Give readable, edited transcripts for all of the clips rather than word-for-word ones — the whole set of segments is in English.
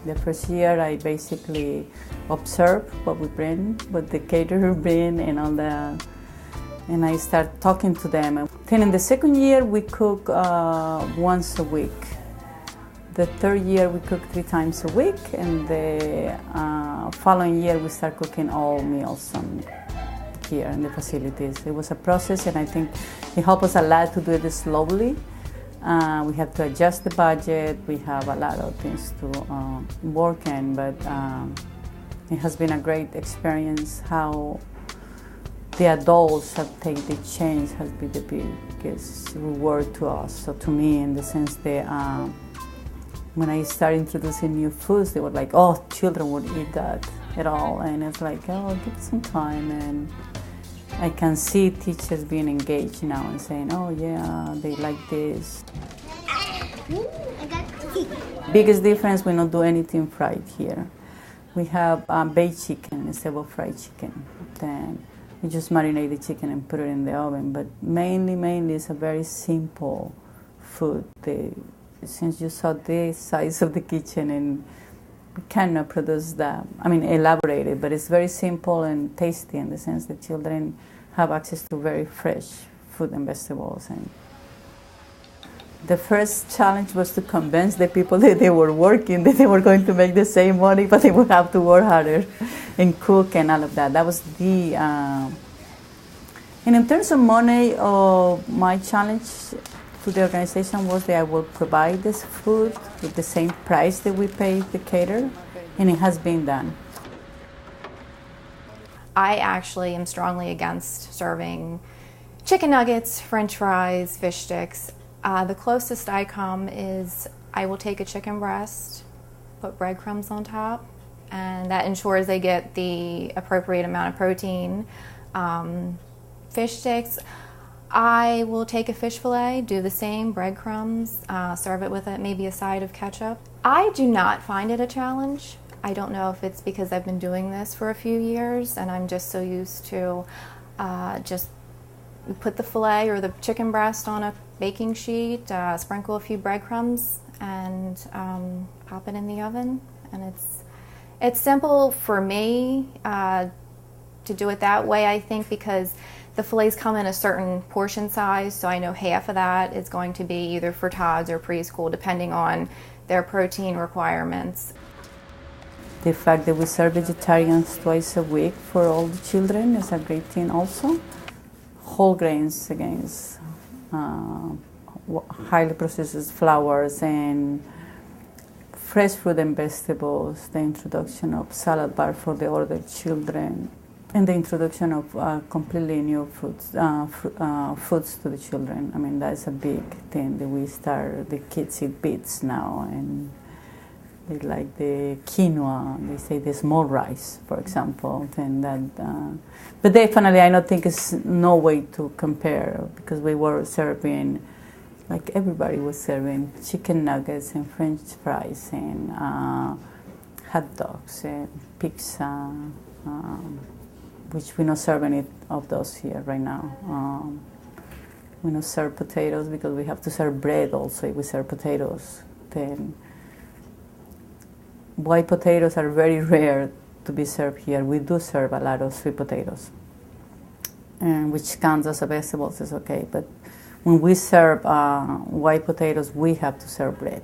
The first year I basically observe what we bring, what the caterer bring and all the, and I start talking to them. Then in the second year we cook once a week. The third year we cook 3 times a week, and the following year we start cooking all meals here in the facilities. It was a process, and I think it helped us a lot to do it slowly. We have to adjust the budget. We have a lot of things to work in, but it has been a great experience. How the adults have taken the change has been the biggest reward to us. So to me, in the sense that when I started introducing new foods, they were like, "Oh, children would eat that at all," and it's like, "Oh, give it some time." And I can see teachers being engaged now and saying, "Oh yeah, they like this." Biggest difference, we don't do anything fried here. We have baked chicken instead of fried chicken. Then we just marinate the chicken and put it in the oven. But mainly it's a very simple food. Since you saw the size of the kitchen, and we cannot produce that, elaborate it, but it's very simple and tasty in the sense that children have access to very fresh fruit and vegetables. And the first challenge was to convince the people that they were working, that they were going to make the same money, but they would have to work harder and cook and all of that. That was the, and in terms of money, my challenge to the organization was that I will provide this food with the same price that we pay the caterer, and it has been done. I actually am strongly against serving chicken nuggets, French fries, fish sticks. The closest I come is I will take a chicken breast, put breadcrumbs on top, and that ensures they get the appropriate amount of protein. Fish sticks, I will take a fish fillet, do the same, breadcrumbs, serve it with maybe a side of ketchup. I do not find it a challenge. I don't know if it's because I've been doing this for a few years and I'm just so used to just put the fillet or the chicken breast on a baking sheet, sprinkle a few breadcrumbs, and pop it in the oven. And it's simple for me to do it that way, I think, because the fillets come in a certain portion size, so I know half of that is going to be either for tots or preschool, depending on their protein requirements. The fact that we serve vegetarians twice a week for all the children is a great thing also. Whole grains against highly processed flours and fresh fruit and vegetables, the introduction of salad bar for the older children, and the introduction of completely new foods to the children. That's a big thing that the kids eat beets now, and they like the quinoa, they say the small rice, for example. And that, but definitely I don't think it's no way to compare, because we were serving, like everybody was serving, chicken nuggets and French fries and hot dogs and pizza, which we not serve any of those here right now. We don't serve potatoes because we have to serve bread also if we serve potatoes. Then white potatoes are very rare to be served here. We do serve a lot of sweet potatoes, and which counts as a vegetables is okay. But when we serve white potatoes, we have to serve bread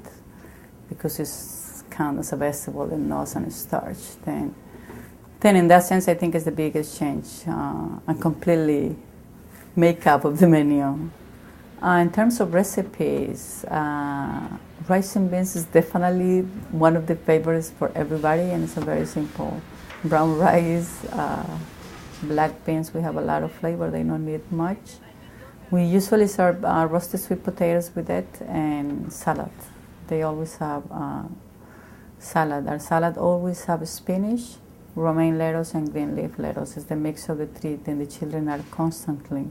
because it's counted as a vegetable and not as a starch. Then in that sense, I think it's the biggest change, a completely make-up of the menu. In terms of recipes, rice and beans is definitely one of the favorites for everybody, and it's a very simple brown rice, black beans. We have a lot of flavor, they don't need much. We usually serve roasted sweet potatoes with it and salad. They always have salad. Our salad always have spinach, romaine lettuce, and green leaf lettuce. It's the mix of the three, and the children are constantly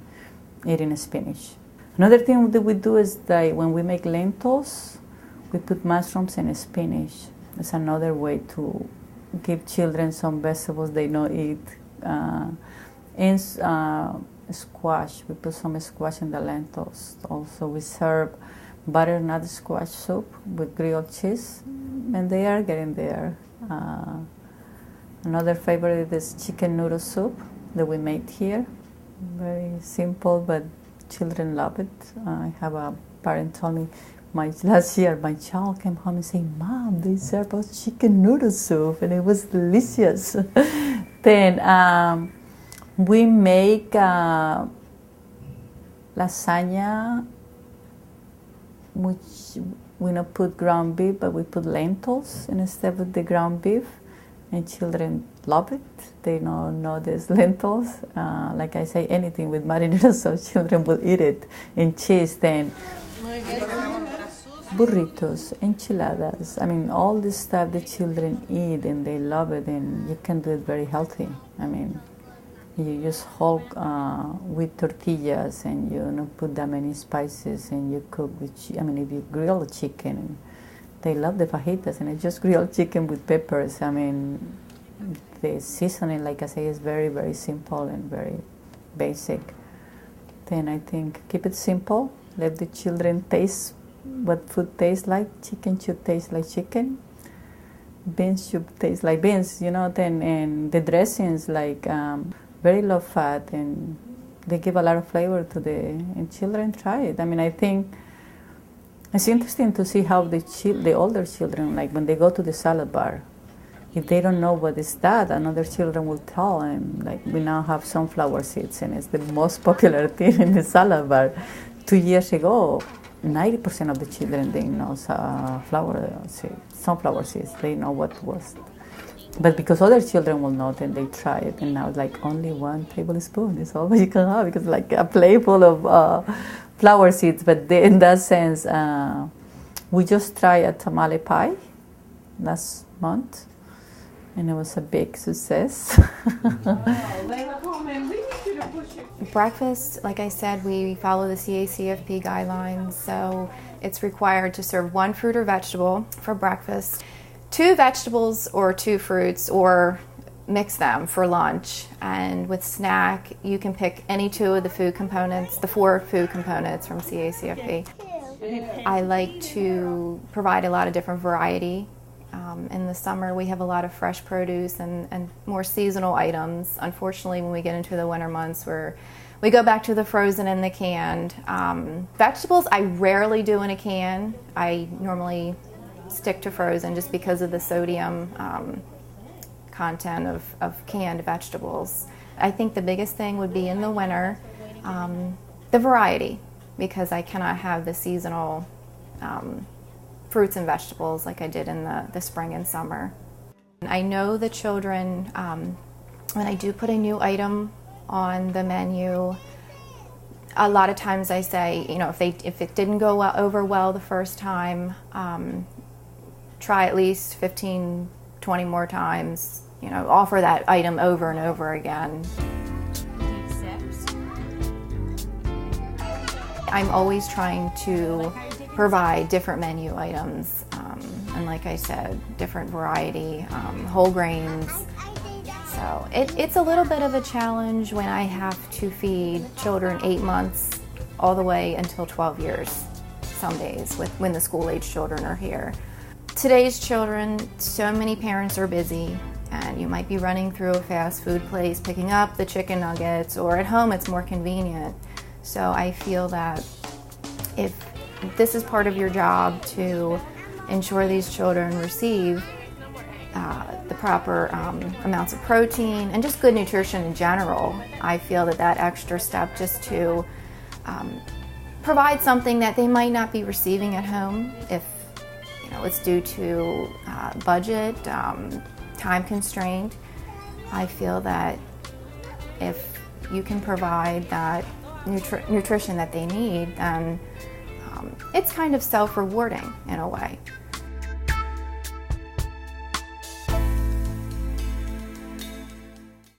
eating spinach. Another thing that we do is that when we make lentils, we put mushrooms and spinach. It's another way to give children some vegetables they don't eat. Squash, we put some squash in the lentils. Also, we serve butternut squash soup with grilled cheese, and they are getting there. Another favorite is chicken noodle soup that we made here. Very simple, but children love it. I have a parent told me last year my child came home and said, "Mom, they serve us chicken noodle soup," and it was delicious. Then we make lasagna, which we don't put ground beef, but we put lentils instead of the ground beef, and children love it. They don't know there's lentils. Like I say, anything with marinara sauce, children will eat it. And cheese, then burritos, enchiladas. I mean, all this stuff the children eat and they love it, and you can do it very healthy. I mean, you use whole wheat tortillas, and you don't put that many spices, and you cook with. I mean, if you grill chicken, they love the fajitas, and it's just grilled chicken with peppers. I mean, the seasoning, like I say, is very, very simple and very basic. Then I think keep it simple. Let the children taste what food tastes like. Chicken should taste like chicken. Beans should taste like beans, Then and the dressings like very low fat, and they give a lot of flavor to and children try it. I mean, I think it's interesting to see how the older children, like when they go to the salad bar, if they don't know what is that, another children will tell them. Like we now have sunflower seeds, and it's the most popular thing in the salad bar. 2 years ago, 90% of the children they know sunflower seeds. They know what it was. But because other children will know, then they try it, and now it's like only 1 tablespoon is all you can have, because like a plate full of flower seeds. But in that sense, we just tried a tamale pie last month, and it was a big success. Breakfast, like I said, we follow the CACFP guidelines, so it's required to serve 1 fruit or vegetable for breakfast, 2 vegetables or 2 fruits, or mix them for lunch. And with snack, you can pick any 2 of the food components, the 4 food components from CACFP. I like to provide a lot of different variety. In the summer, we have a lot of fresh produce and more seasonal items. Unfortunately, when we get into the winter months, we go back to the frozen and the canned. Vegetables, I rarely do in a can. I normally stick to frozen just because of the sodium content of canned vegetables. I think the biggest thing would be in the winter, the variety, because I cannot have the seasonal fruits and vegetables like I did in the spring and summer. I know the children, when I do put a new item on the menu, a lot of times I say, if it didn't go over well the first time, try at least 15, 20 more times, offer that item over and over again. I'm always trying to provide different menu items, and like I said, different variety, whole grains. So it's a little bit of a challenge when I have to feed children 8 months all the way until 12 years some days when the school-age children are here. Today's children, so many parents are busy, and you might be running through a fast food place picking up the chicken nuggets, or at home it's more convenient. So I feel that if this is part of your job to ensure these children receive the proper amounts of protein and just good nutrition in general, I feel that extra step just to provide something that they might not be receiving at home, if it's due to budget, time constraint. I feel that if you can provide that nutrition that they need, then it's kind of self-rewarding in a way.